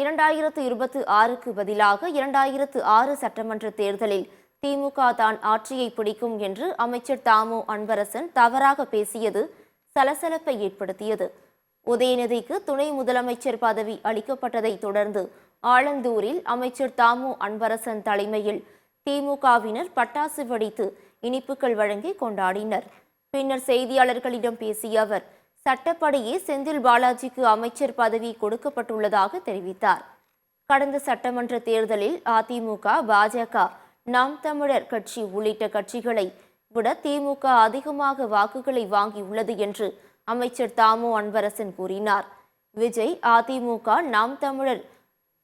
2026க்கு பதிலாக 2006 சட்டமன்ற தேர்தலில் திமுக தான் ஆட்சியை பிடிக்கும் என்று அமைச்சர் தாமு அன்பரசன் தவறாக பேசியது சலசலப்பை ஏற்படுத்தியது. உதயநிதிக்கு துணை முதலமைச்சர் பதவி அளிக்கப்பட்டதை தொடர்ந்து ஆலந்தூரில் அமைச்சர் தாமு அன்பரசன் தலைமையில் திமுகவினர் பட்டாசு வெடித்து இனிப்புகள் வழங்கி கொண்டாடினர். பின்னர் செய்தியாளர்களிடம் பேசிய அவர், சட்டப்படியே செந்தில் பாலாஜிக்கு அமைச்சர் பதவி கொடுக்கப்பட்டுள்ளதாக தெரிவித்தார். கடந்த சட்டமன்ற தேர்தலில் அதிமுக, பாஜக, நாம் தமிழர் கட்சி உள்ளிட்ட கட்சிகளை விட திமுக அதிகமாக வாக்குகளை வாங்கியுள்ளது என்று அமைச்சர் தாமு அன்பரசன் கூறினார். விஜய், அதிமுக, நாம் தமிழர்,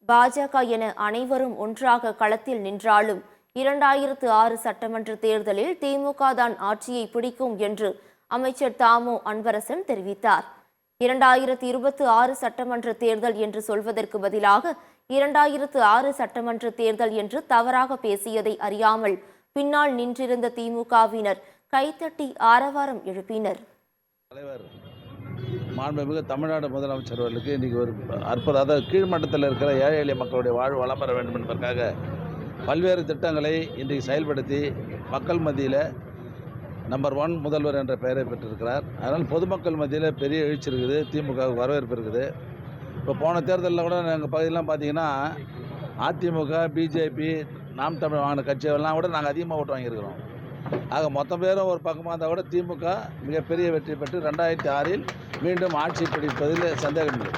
பாஜக என அனைவரும் ஒன்றாக களத்தில் நின்றாலும் 2006 சட்டமன்ற தேர்தலில் திமுக தான் ஆட்சியை பிடிக்கும் என்று அமைச்சர் தாமு அன்பரசன் தெரிவித்தார். 2026 சட்டமன்ற தேர்தல் என்று சொல்வதற்கு பதிலாக 2006 சட்டமன்ற தேர்தல் என்று தவறாக பேசியதை அறியாமல் பின்னால் நின்றிருந்த திமுகவினர் கைத்தட்டி ஆரவாரம் எழுப்பினர். தலைவர் மாண்புமிகு தமிழ்நாடு முதலமைச்சர் அவர்களுக்கு இன்றைக்கி ஒரு அற்புத, அதாவது கீழ்மட்டத்தில் இருக்கிற ஏழை எளிய மக்களுடைய வாழ்வு வளம் பெற வேண்டும் என்பதற்காக பல்வேறு திட்டங்களை இன்றைக்கு செயல்படுத்தி மக்கள் மத்தியில் நம்பர் 1 முதல்வர் என்ற பெயரை பெற்றிருக்கிறார். அதனால் பொதுமக்கள் மத்தியில் பெரிய எழுச்சி இருக்குது, திமுக வரவேற்பு இருக்குது. இப்போ போன தேர்தலில் கூட எங்கள் பகுதியெலாம் பார்த்திங்கன்னா அதிமுக, பிஜேபி, நாம் தமிழ் வாங்கின கட்சியெல்லாம் கூட நாங்கள் அதிகமாக ஓட்டு வாங்கியிருக்கிறோம். ஆக மொத்த பேரும் ஒரு பக்கமாக இருந்தால் கூட திமுக மிகப்பெரிய வெற்றி பெற்று 2006 மீண்டும் ஆட்சி பிடிப்பதில் சந்தேகம் இல்லை.